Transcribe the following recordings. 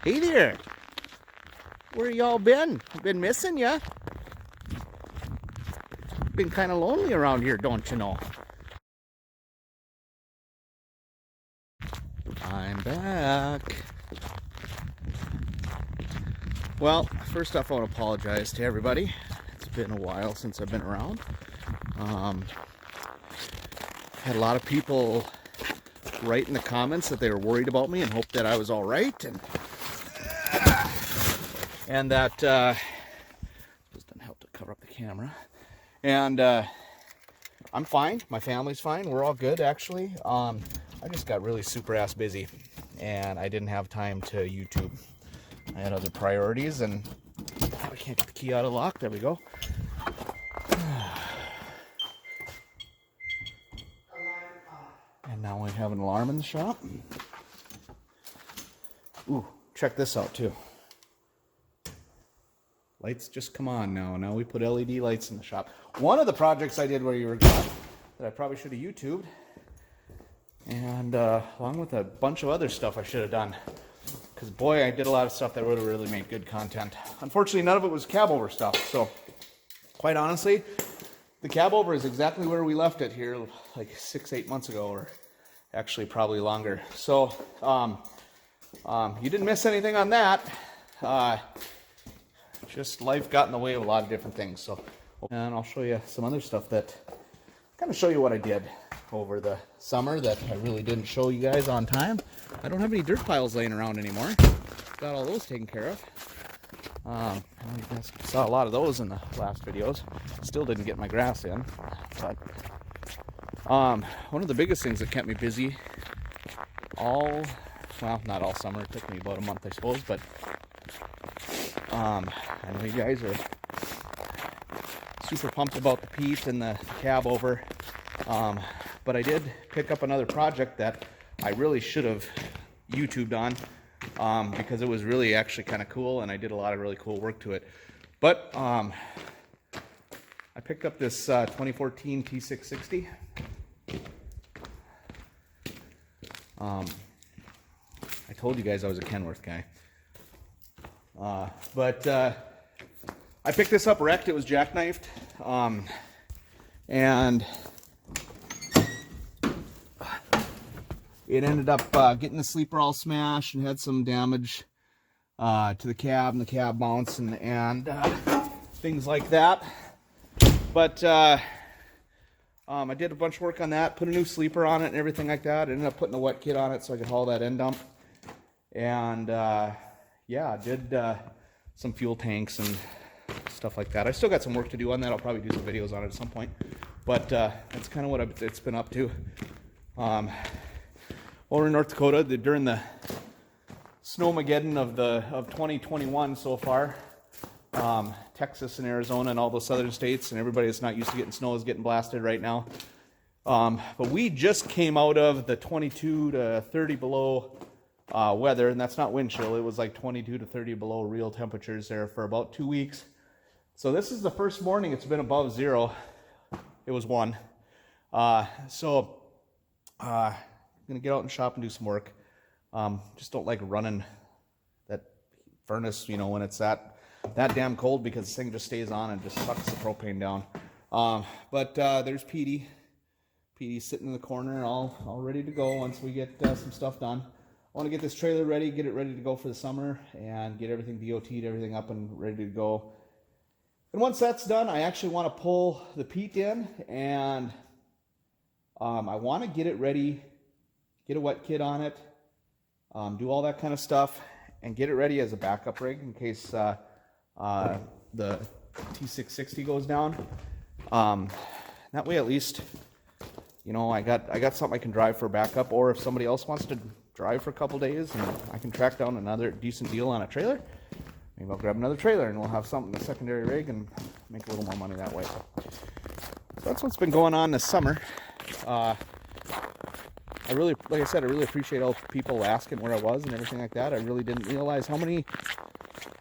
Hey there. Where y'all been? Been missing ya? Been kind of lonely around here, don't you know? I'm back. Well, first off, I want to apologize to everybody. It's been a while since I've been around. Had a lot of people write in the comments that they were worried about me and hoped that I was all right, and that just doesn't help to cover up the camera. And I'm fine. My family's fine. We're all good, actually. I just got really super ass busy, and I didn't have time to YouTube. I had other priorities, and I can't get the key out of the lock. There we go. And now we have an alarm in the shop. Ooh, check this out too. Lights just come on now. Now we put LED lights in the shop. One of the projects I did where you were gone that I probably should have YouTubed, and along with a bunch of other stuff I should have done. Because boy, I did a lot of stuff that would have really made good content. Unfortunately, none of it was Cabover stuff. So, quite honestly, the Cabover is exactly where we left it here like 6-8 months ago, or actually probably longer. So, you didn't miss anything on that. Just life got in the way of a lot of different things. So, and I'll show you some other stuff that kind of show you what I did over the summer that I really didn't show you guys on time. I don't have any dirt piles laying around anymore. Got all those taken care of. You guys saw a lot of those in the last videos. Still didn't get my grass in. But one of the biggest things that kept me busy well, not all summer. It took me about a month, I suppose. But I know you guys are super pumped about the peat and the Cabover. But I did pick up another project that I really should have YouTubed on, because it was really actually kind of cool, and I did a lot of really cool work to it. But I picked up this 2014 T660. I told you guys I was a Kenworth guy. But I picked this up wrecked. It was jackknifed. And it ended up getting the sleeper all smashed and had some damage to the cab and the cab mounts and things like that. But I did a bunch of work on that, put a new sleeper on it and everything like that. I ended up putting a wet kit on it so I could haul that end dump. And yeah, I did some fuel tanks and stuff like that. I still got some work to do on that. I'll probably do some videos on it at some point. But that's kind of what it's been up to. Over in North Dakota, during the snowmageddon of 2021 so far, Texas and Arizona and all those southern states and everybody that's not used to getting snow is getting blasted right now. But we just came out of the 22 to 30 below weather, and that's not wind chill. It was like 22 to 30 below real temperatures there for about 2 weeks. So this is the first morning it's been above zero. It was 1. I'm gonna get out and shop and do some work. Just don't like running that furnace, when it's that damn cold, because this thing just stays on and just sucks the propane down. But there's Petey. Petey's sitting in the corner, all ready to go once we get some stuff done. I want to get this trailer ready, get it ready to go for the summer, and get everything DOT'd, everything up and ready to go. And once that's done, I actually want to pull the peat in, and I want to get it ready, get a wet kit on it, do all that kind of stuff, and get it ready as a backup rig in case the T660 goes down. That way, at least, I got something I can drive for backup, or if somebody else wants to drive for a couple days and I can track down another decent deal on a trailer, maybe I'll grab another trailer and we'll have something in the secondary rig and make a little more money that way. So that's what's been going on this summer. Like I said, I really appreciate all the people asking where I was and everything like that. I really didn't realize how many.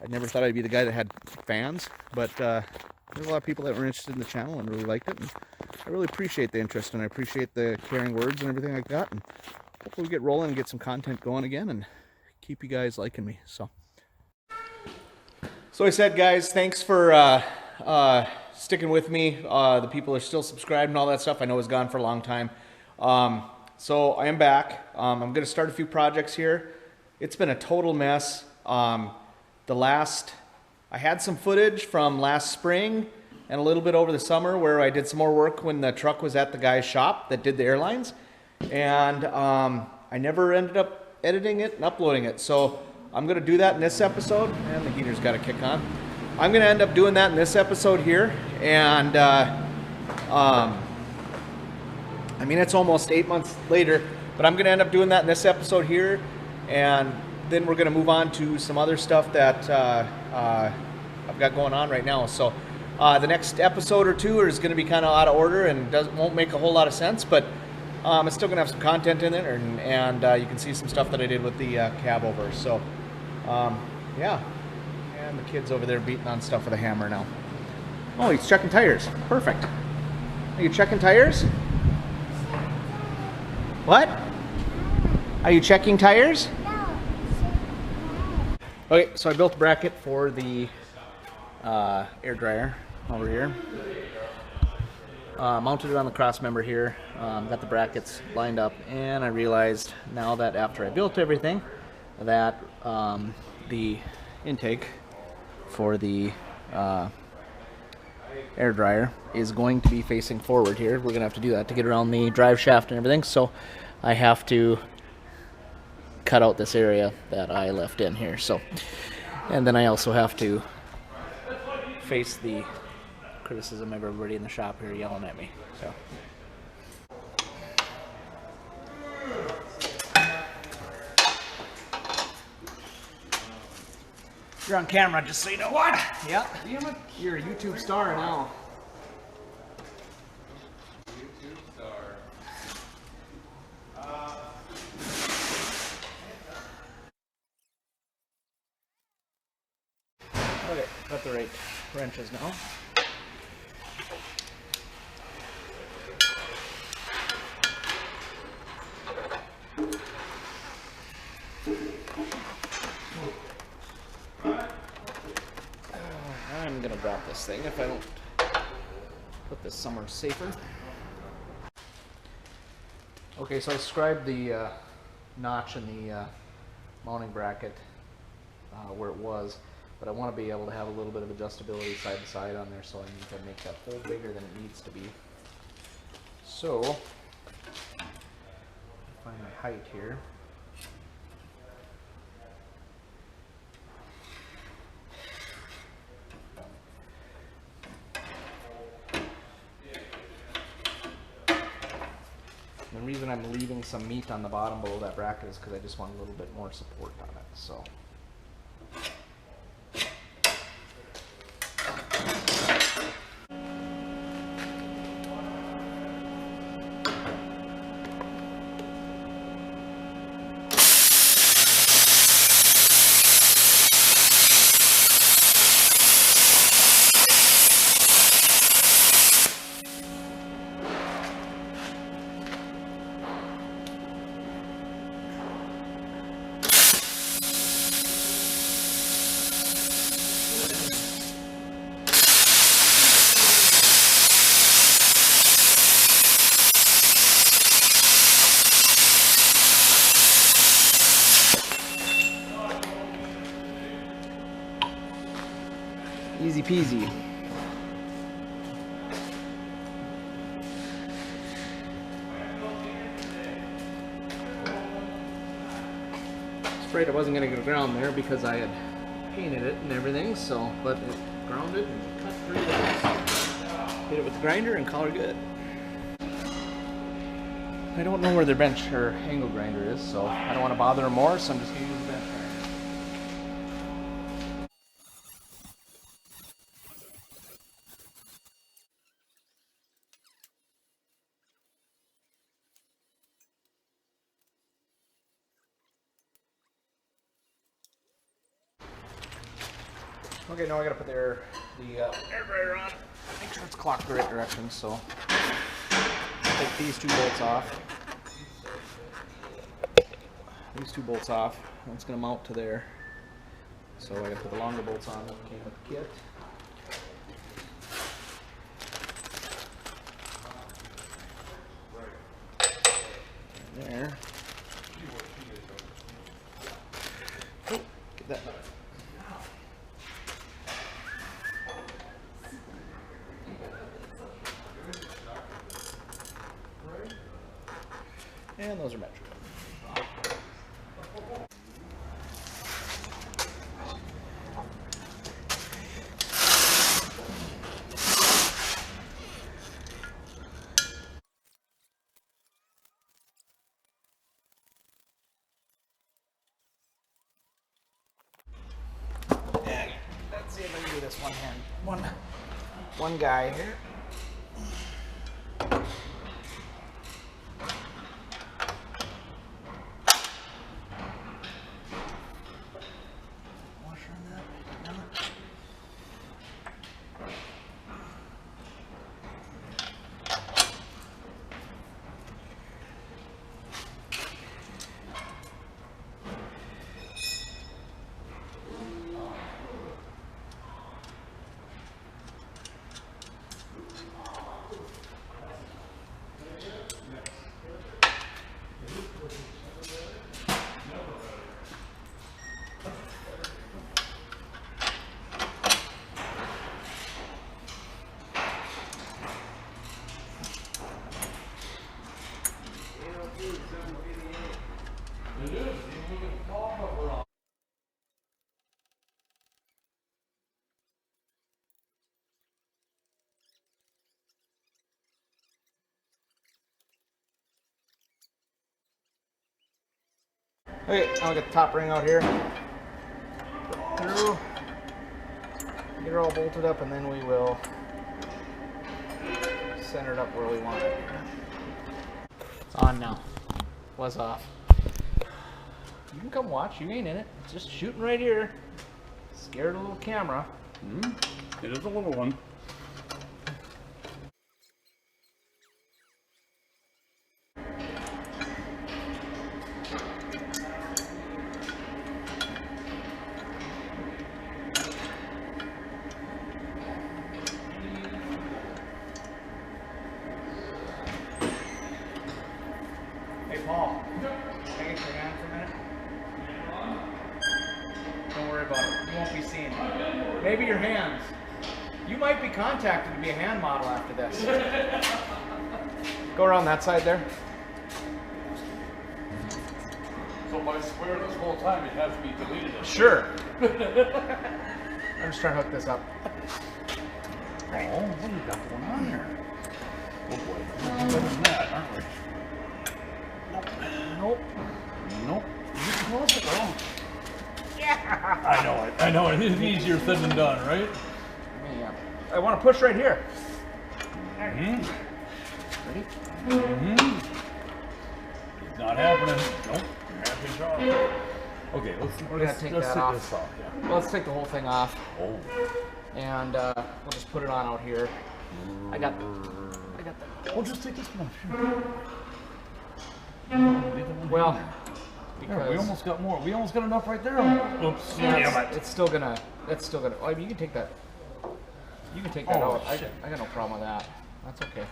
I never thought I'd be the guy that had fans, but there's a lot of people that were interested in the channel and really liked it. And I really appreciate the interest, and I appreciate the caring words and everything like that. And hopefully we get rolling and get some content going again and keep you guys liking me. So I said, guys, thanks for sticking with me. The people are still subscribed and all that stuff. I know I was gone for a long time. So I am back. I'm going to start a few projects here. It's been a total mess. I had some footage from last spring and a little bit over the summer where I did some more work when the truck was at the guy's shop that did the airlines. And I never ended up editing it and uploading it. So I'm going to do that in this episode. And the heater's got to kick on. I'm going to end up doing that in this episode here. And I mean, it's almost 8 months later, but I'm going to end up doing that in this episode here. And then we're going to move on to some other stuff that I've got going on right now. So the next episode or two is going to be kind of out of order and won't make a whole lot of sense, but it's still going to have some content in it, and you can see some stuff that I did with the Cabover. So yeah, and the kid's over there beating on stuff with a hammer now. Oh, he's checking tires. Perfect. Are you checking tires? What? Are you checking tires? No. Okay, so I built a bracket for the air dryer over here. Mounted it on the cross member here. Got the brackets lined up, and I realized now that after I built everything that the intake for the air dryer is going to be facing forward here. We're gonna have to do that to get around the drive shaft and everything, so I have to cut out this area that I left in here. So, and then I also have to face the criticism of everybody in the shop here yelling at me. So you're on camera, just so you know what. Yeah. Damn it. You're a YouTube star now. YouTube star. Okay, got the right wrenches now. I'm gonna drop this thing if I don't put this somewhere safer. Okay, so I scribed the notch in the mounting bracket where it was, but I want to be able to have a little bit of adjustability side to side on there, so I need to make that hole bigger than it needs to be. So, find my height here. The reason I'm leaving some meat on the bottom below that bracket is because I just want a little bit more support on it. So. Easy peasy. Afraid I wasn't going to get ground there because I had painted it and everything, so, but it grounded and cut through that. Hit it with the grinder and call her good. I don't know where their bench or angle grinder is, so I don't want to bother them more, so I'm just going to use the bench grinder. Okay, now I gotta put the air dryer on. Make sure it's clocked the right direction, so take these two bolts off. These two bolts off. It's gonna mount to there. So I gotta put the longer bolts on that came with the kit. There. Oh, get that. And those are metric. Let's see if I can do this one hand. One guy here. Washer on that. No. Okay, I'll get the top ring out here. Through. Get her all bolted up, and then we will center it up where we want it. It's on now. Was off. You can come watch. You ain't in it. It's just shooting right here. Scared a little camera. It is a little one. Hey, Paul. Can I get your hand for a minute? Don't worry about it. You won't be seen. Maybe your hands. You might be contacted to be a hand model after this. Go around that side there. So by swear this whole time it has to be deleted. Sure. I'm just trying to hook this up. Oh, what do you got going on there? Oh boy, we're better than that, aren't we? Nope. Nope. You get closer though. Yeah. I know it. I know it. It's easier said than done, right? I want to push right here. Mm-hmm. Ready? Mm-hmm. It's not happening. Nope. Nothing's wrong. Okay, We're gonna take that take off. this off. Yeah. Well, let's take the whole thing off, Oh. and we'll just put it on out here. I got the. We'll just take this one off. Well, Yeah, because we almost got more. We almost got enough right there. Oops. yeah, Damn it. it's still gonna. That's still gonna. I mean, you can take that. You can take that Oh, out. I shit. got no problem with that. That's okay.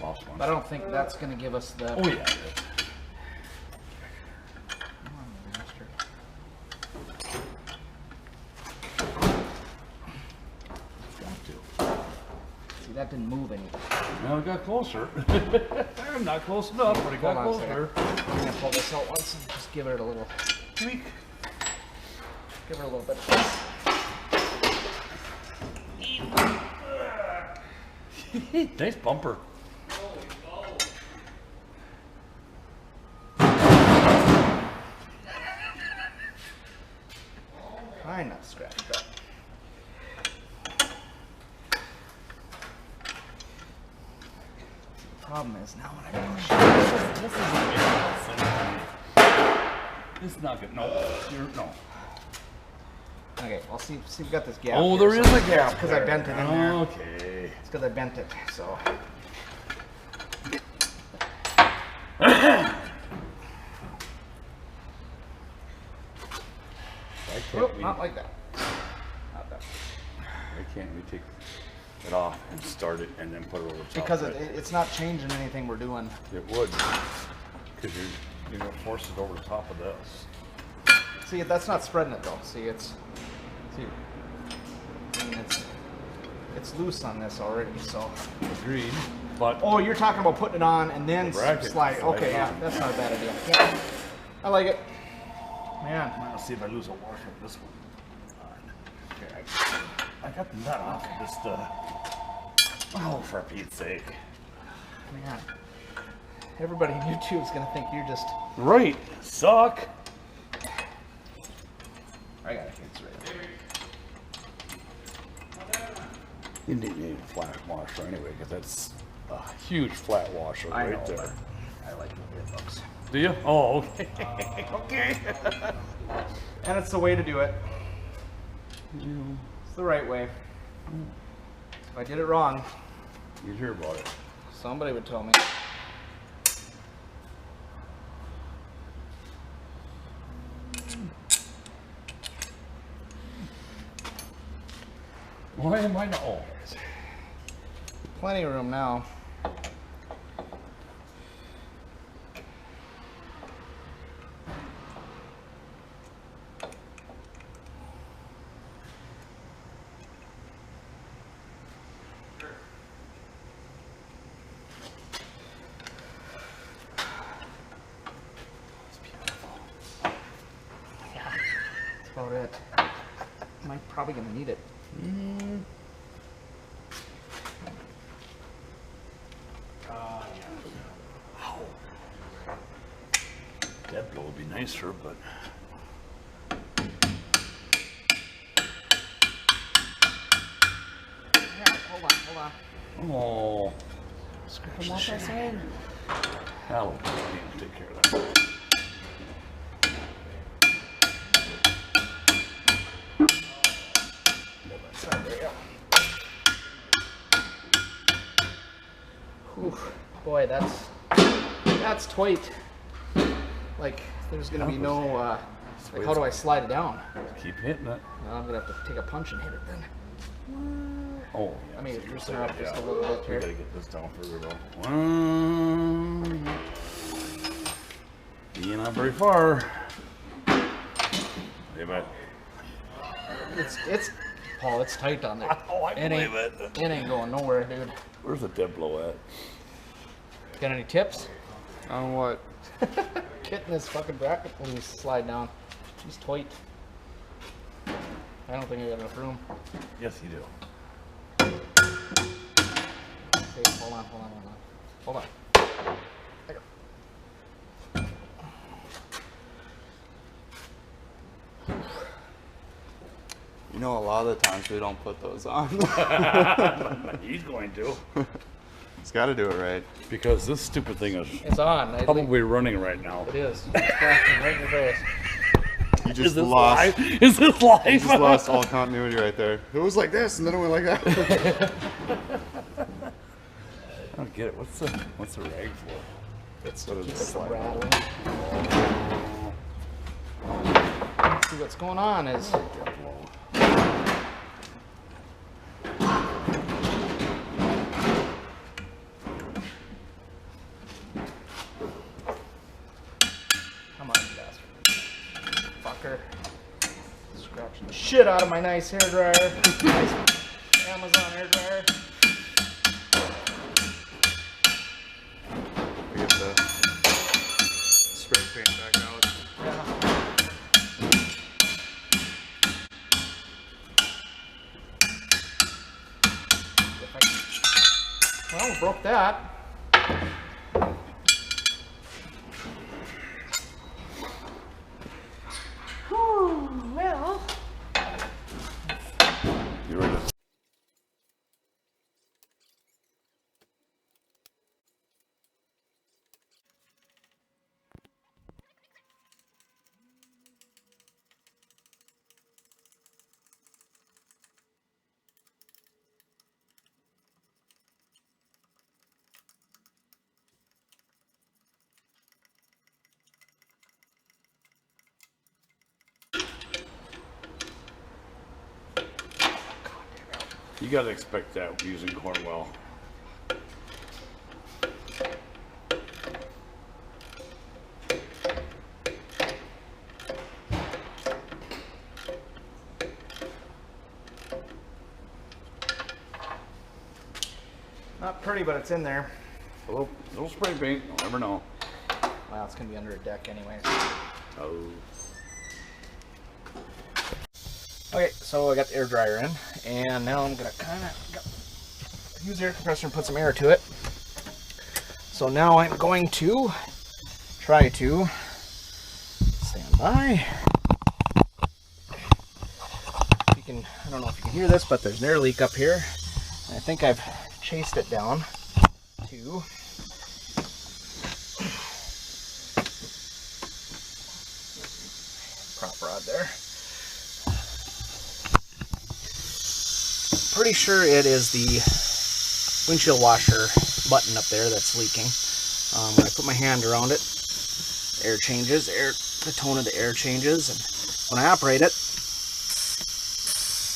Lost one. But I don't think that's gonna give us the. Oh yeah. Come on, bastard. Got to. See, that didn't move anything. Now it got closer. I'm not close enough, but it got Hold on a closer. second. I'm gonna pull this out once and just give it a little tweak. Give her a little bit of this. Nice bumper. Trying not to scratch it up. The problem is now when I push This is not good. No, no. Okay, well see we got this gap. Oh, here, there so is a gap. because I bent it in there. Okay. It's because I bent it, so. can't we? Not like that. Not that. Why can't we take it off and start it and then put it over top? Because of it's not changing anything we're doing. It would, because you're gonna force it over the top of this. See, that's not spreading it though. See, I mean, it's loose on this already. So. Agreed. But Oh, you're talking about putting it on and then bracket, slide. slide Okay, it yeah, on. that's not a bad idea. Yeah, I like it. Man, I'm gonna see if I lose a washer with this one. Okay, I got the nut off. Just oh, for Pete's sake. man, everybody on YouTube is gonna think you're just. Right. Suck. I got it. It's right there. You need a flat washer anyway, because that's a huge flat washer I right know, there. but I like the way it looks. Do you? Oh, okay. Okay. And it's the way to do it. It's the right way. If I did it wrong, You'd hear about it. somebody would tell me. Why am I not? Oh. Plenty of room now. Yeah, that's about it. I'm probably gonna need it. That blow would be nicer, but Yeah, hold on. oh, Scrape them off that side. that'll take care of that. Side there, yeah. Whew. Boy, that's tight. Like, there's gonna be no, like, how do I slide it down? Keep hitting it. Well, I'm gonna have to take a punch and hit it then. Oh, yeah. I mean, so you're loosen saying, up just yeah, a little bit we here. gotta get this down further though. You're not very far. Yeah, but It's, Paul, it's tight on there. oh, I believe ain't, it. It ain't going nowhere, dude. Where's the dead blow at? Got any tips? On what? Getting this fucking bracket when you slide down. He's tight. I don't think I got enough room. Yes, you do. Okay, hold on. Hold on. There. You know, a lot of the times we don't put those on. He's going to. It's got to do it right. Because this stupid thing is It's on. I think probably running right now. it is. It's flashing right in your face. You just Is this lost. live? Is this live? You just lost all continuity right there. It was like this, and then it went like that. I don't get it. What's the rag for? It's What is keep it? it from rattling. See what's going on is Dead blow. come on, you bastard. Fucker. Scratching the shit out of my nice hairdryer. Nice Amazon hairdryer. We get the spray paint back out. Yeah. Well, we broke that. Well. You ready to You gotta expect that using Cornwell. Not pretty, but it's in there. A little spray paint, you'll never know. Wow, it's gonna be under a deck anyway. Oh. Okay, so I got the air dryer in, and now I'm gonna kind of use the air compressor and put some air to it. So now I'm going to try to stand by. You can, I don't know if you can hear this, but there's an air leak up here. And I think I've chased it down to prop rod there. Pretty sure it is the windshield washer button up there that's leaking. When I put my hand around it, air changes, the tone of the air changes, and when I operate it,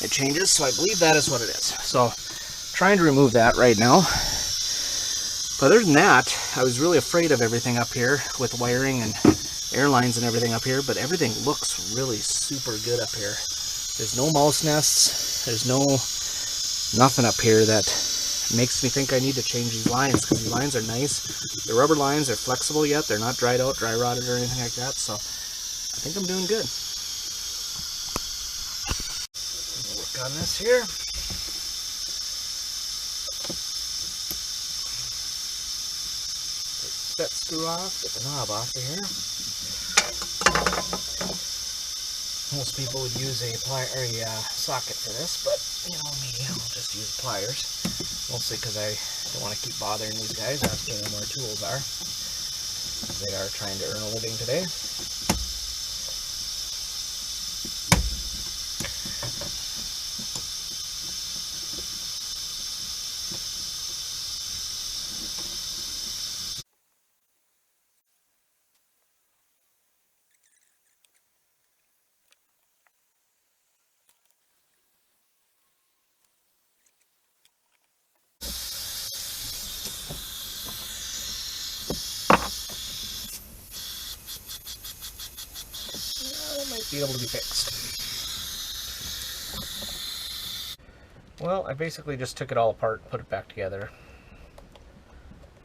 it changes, so I believe that is what it is. So, trying to remove that right now. But other than that, I was really afraid of everything up here with wiring and airlines and everything up here, but everything looks really super good up here. There's no mouse nests, there's nothing up here that makes me think I need to change these lines, because these lines are nice. The rubber lines are flexible yet, they're not dried out, dry rotted or anything like that, so I think I'm doing good. Work on this here. Take the set screw off, get the knob off of here. Most people would use a socket for this, but you know me, I'll just use pliers. Mostly because I don't want to keep bothering these guys, asking them where tools are. They are trying to earn a living today. Be able to be fixed. Well, I basically just took it all apart and put it back together.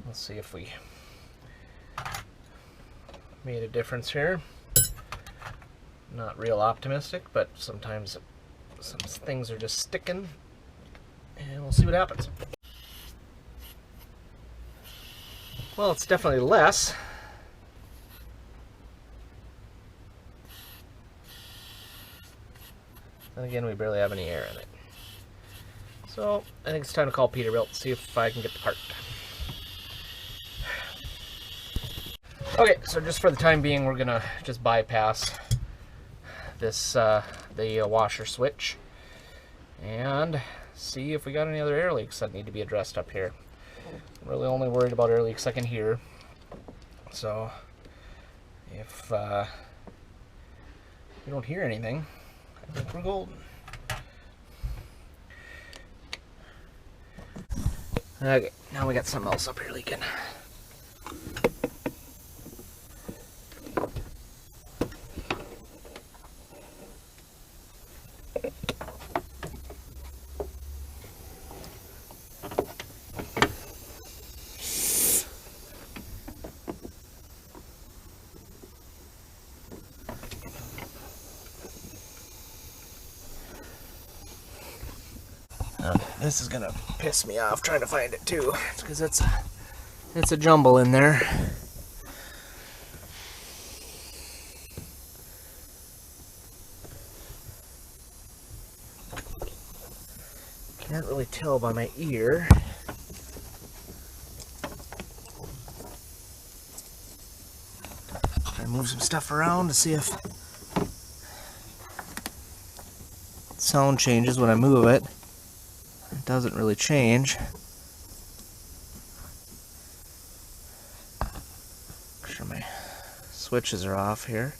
Let's see if we made a difference here. Not real optimistic, but sometimes some things are just sticking, and we'll see what happens. Well, it's definitely less. And again, we barely have any air in it. So, I think it's time to call Peterbilt, see if I can get the part. Okay, so just for the time being, we're gonna just bypass this, the washer switch, and see if we got any other air leaks that need to be addressed up here. I'm really only worried about air leaks I can hear. So, if we don't hear anything, I think we're golden. Okay, now we got something else up here leaking. This is gonna piss me off trying to find it too, because it's a jumble in there. Can't really tell by my ear. Try to move some stuff around to see if sound changes when I move it. It doesn't really change. Make sure my switches are off here.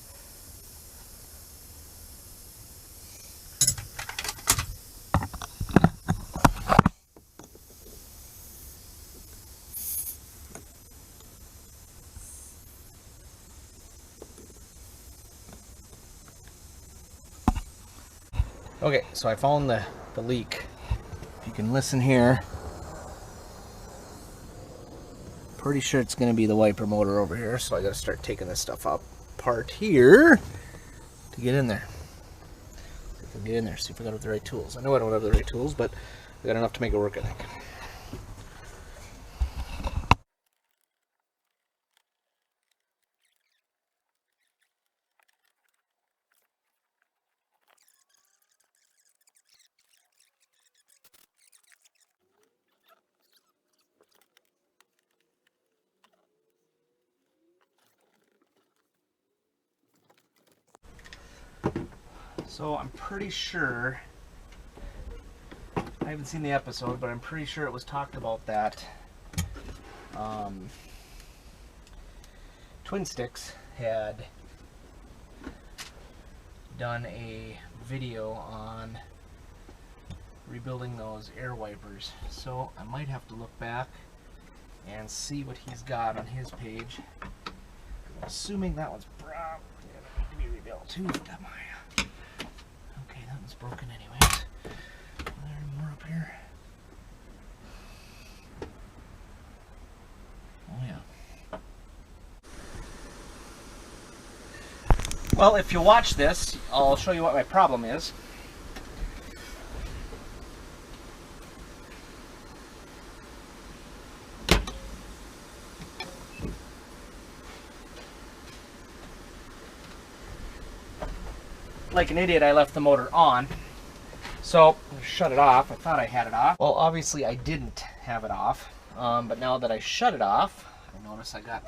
Okay, so I found the leak. If you can listen here. Pretty sure it's going to be the wiper motor over here, so I got to start taking this stuff apart here to get in there. See if I can get in there, see if I got the right tools. I know I don't have the right tools, but I got enough to make it work, I think. So I'm pretty sure, I haven't seen the episode, but I'm pretty sure it was talked about that Twin Sticks had done a video on rebuilding those air wipers. So I might have to look back and see what he's got on his page. I'm assuming that one's probably going to be rebuilt too. Okay, that one's broken anyways. Are there more up here? Oh yeah. Well, if you watch this, I'll show you what my problem is. Like an idiot, I left the motor on. So, shut it off. I thought I had it off. Well, obviously I didn't have it off. But now that I shut it off, I notice I got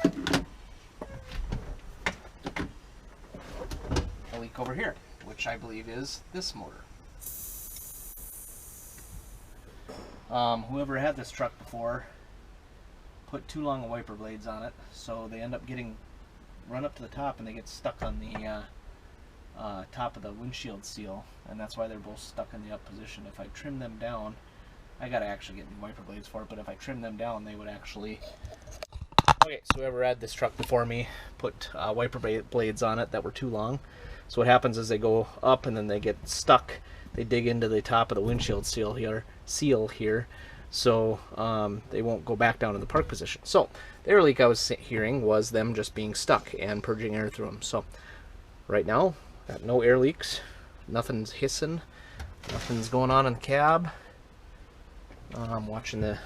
a leak over here, which I believe is this motor. Whoever had this truck before put too long of wiper blades on it, so they end up getting run up to the top and they get stuck on the top of the windshield seal, and that's why they're both stuck in the up position. If I trim them down, I gotta actually get new wiper blades for it, but if I trim them down, they would actually... Okay, so whoever had this truck before me put wiper blades on it that were too long. So what happens is they go up and then they get stuck. They dig into the top of the windshield seal here, so they won't go back down in the park position. So the air leak I was hearing was them just being stuck and purging air through them. So right now, got no air leaks, nothing's hissing, nothing's going on in the cab. I'm watching the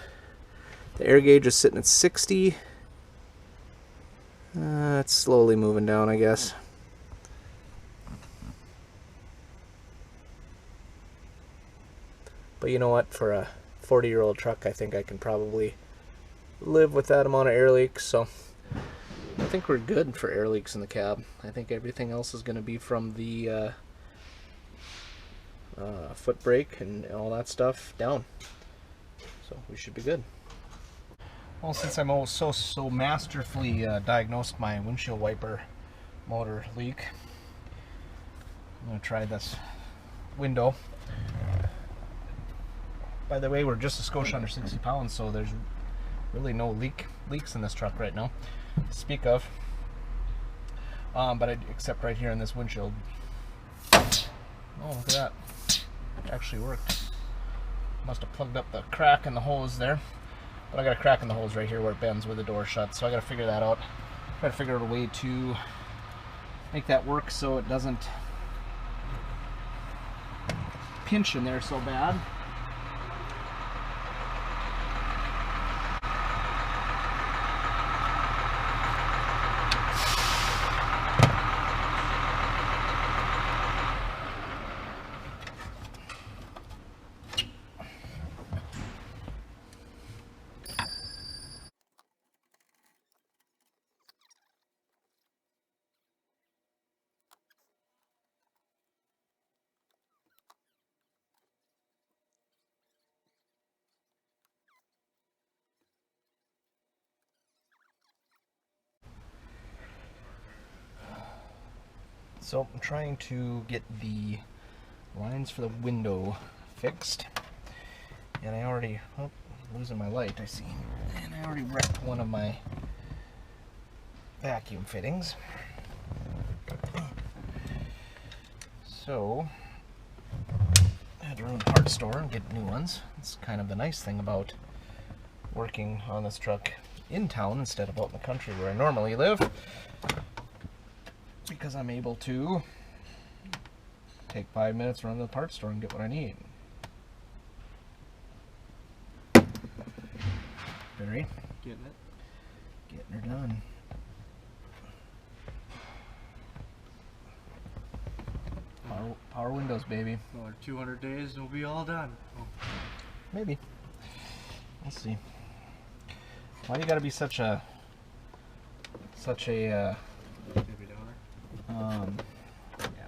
air gauge is sitting at 60. It's slowly moving down, I guess. But you know what, for a 40-year-old truck, I think I can probably live with that amount of air leaks, so I think we're good for air leaks in the cab. I think everything else is going to be from the foot brake and all that stuff down. So we should be good. Well, since I'm so masterfully diagnosed my windshield wiper motor leak, I'm going to try this window. By the way, we're just a skosh under 60 pounds, so there's really no leaks in this truck right now to speak of, except right here in this windshield. Oh, look at that. It actually worked. Must have plugged up the crack in the hose there. But I got a crack in the hose right here where it bends with the door shut, so I got to figure that out. Try to figure out a way to make that work so it doesn't pinch in there so bad. So I'm trying to get the lines for the window fixed, and I already, oh, I'm losing my light, I see, and I already wrecked one of my vacuum fittings. So I had to run to the parts store and get new ones. It's kind of the nice thing about working on this truck in town instead of out in the country where I normally live, because I'm able to take 5 minutes, run to the parts store and get what I need. Barry? Getting it? Getting her done. Power windows, baby. Another 200 days and we'll be all done. Oh. Maybe. We'll see. Why do you gotta be such a Debbie Downer. yeah,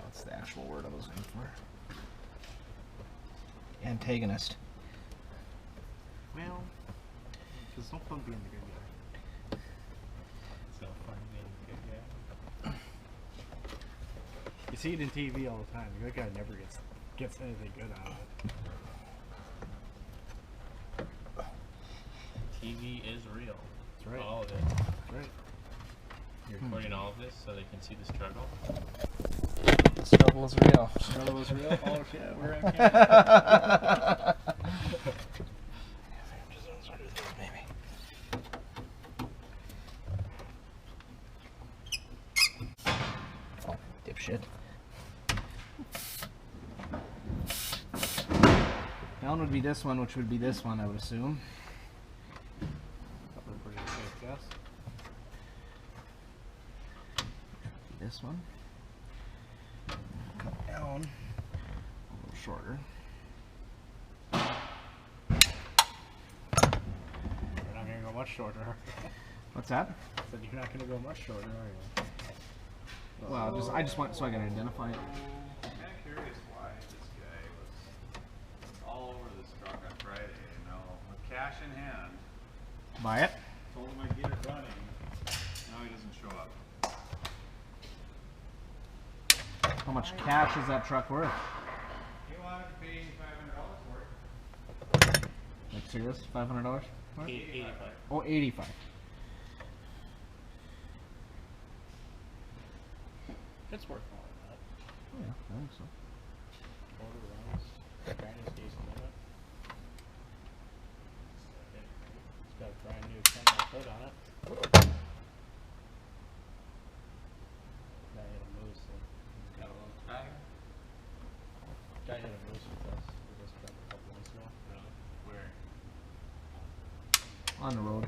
what's the actual word I was looking for? Antagonist. Well, it's no fun being the good guy. It's no fun being the good guy. You see it in TV all the time. The good guy never gets anything good out of it. TV is real. That's right. All of it. That's right. You're recording all of this so they can see the struggle. The struggle is real. Struggle is real. Oh shit, we're on Oh, dipshit. Down would be this one, which would be this one, I would assume. Pretty safe guess. This one. Come down a little shorter. You're not gonna go much shorter. What's that? I said you're not gonna go much shorter, are you? Well, I just want so I can identify it. I'm kind of curious why this guy was all over this truck on Friday, you know, with cash in hand. Buy it. Told him I'd get it running. Now he doesn't show up. How much cash is that truck worth? He wanted to pay $500 for it. Like serious? $500? 85. Oh, 85. It's worth more than that. Yeah, I think so. Quarter rounds. Brand is decent limit. It's got a brand new 10 foot on it. Guy hit a moose. Got a little tire. Guy hit a moose with this truck a couple months ago. Really? Where? On the road.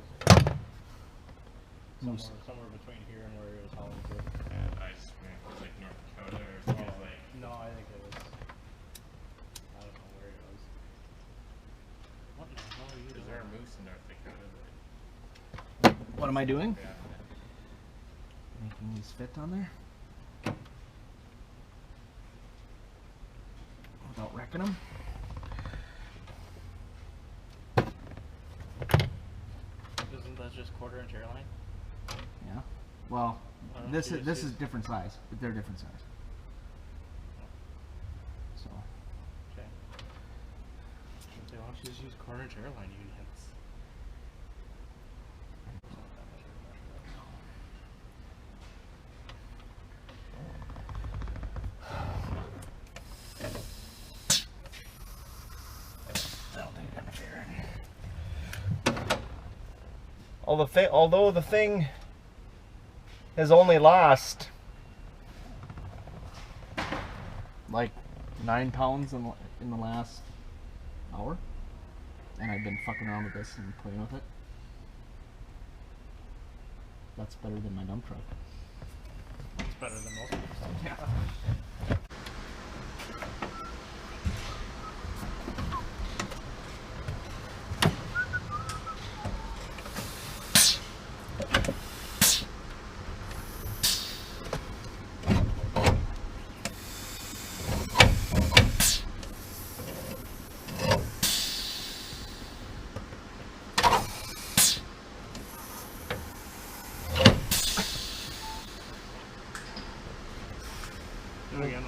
Moose. Somewhere between here and where it was hauling to. I just was like North Dakota or something like. No, I think it was. I don't know where it was. What the hell are you doing? Is there a moose in North Dakota? What am I doing? Yeah. Making these fit on there. Without wrecking them. Isn't that just quarter inch airline? Yeah. Well, don't this see is it, this see is different size, but they're different size. So Okay. Why don't you just use quarter inch airline units? I don't think I'm fair. Although the thing has only lost like 9 pounds in the last hour, and I've been fucking around with this and playing with it. That's better than my dump truck. It's better than most of the stuff. Yeah. Do it again.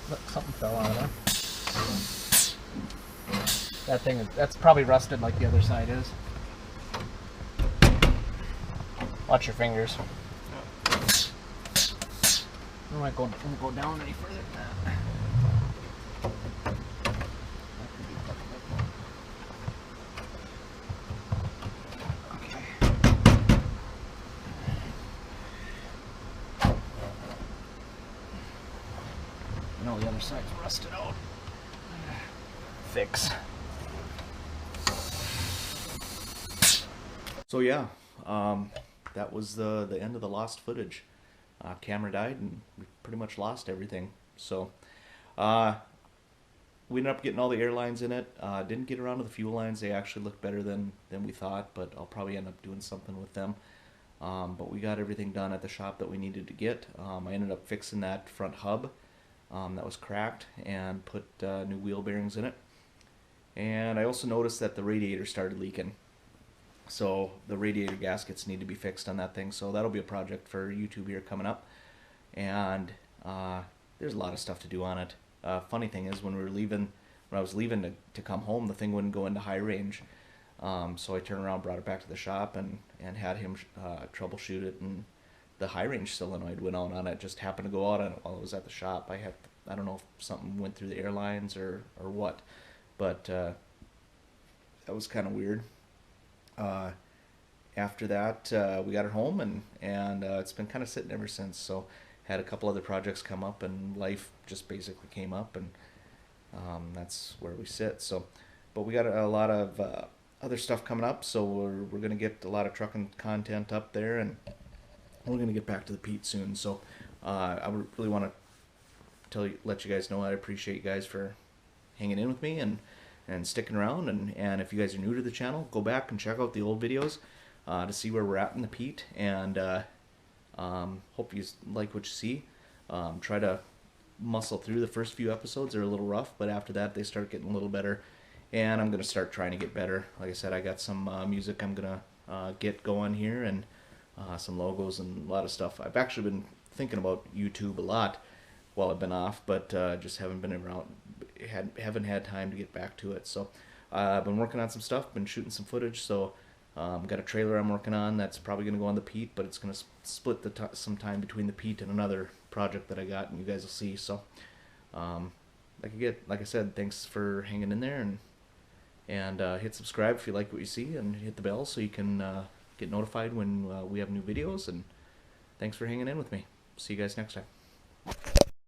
Look, something fell out of there. That's probably rusted like the other side is. Watch your fingers. I might go down any further than that. That could be fucked up. Okay. No, the other side's rusted out. Fix. So yeah, that was the end of the lost footage. Camera died and we pretty much lost everything. So we ended up getting all the airlines in it. Didn't get around to the fuel lines. They actually look better than we thought, but I'll probably end up doing something with them. But we got everything done at the shop that we needed to get. I ended up fixing that front hub that was cracked and put new wheel bearings in it. And I also noticed that the radiator started leaking. So the radiator gaskets need to be fixed on that thing. So that'll be a project for YouTube here coming up. And there's a lot of stuff to do on it. Funny thing is, when I was leaving to come home, the thing wouldn't go into high range. So I turned around, brought it back to the shop, and had him troubleshoot it. And the high range solenoid went out on it. Just happened to go out on it while I was at the shop. I don't know if something went through the airlines or what, but that was kind of weird. After that, we got it home, and it's been kind of sitting ever since. So had a couple other projects come up, and life just basically came up, and that's where we sit. So, but we got a lot of other stuff coming up, so we're gonna get a lot of trucking content up there, and we're gonna get back to the Pete soon. So I would really want to let you guys know I appreciate you guys for hanging in with me and sticking around, and if you guys are new to the channel, go back and check out the old videos to see where we're at in the Pete, and hope you like what you see. Try to muscle through the first few episodes. They're a little rough, but after that they start getting a little better, and I'm going to start trying to get better. Like I said, I got some music I'm going to get going here, and some logos and a lot of stuff. I've actually been thinking about YouTube a lot while I've been off, but just haven't been around, haven't had time to get back to it. So I've been working on some stuff, been shooting some footage. So got a trailer I'm working on that's probably going to go on the Pete, but it's going to split some time between the Pete and another project that I got, and you guys will see. So like I said, thanks for hanging in there, and hit subscribe if you like what you see, and hit the bell so you can get notified when we have new videos. And thanks for hanging in with me. See you guys next time.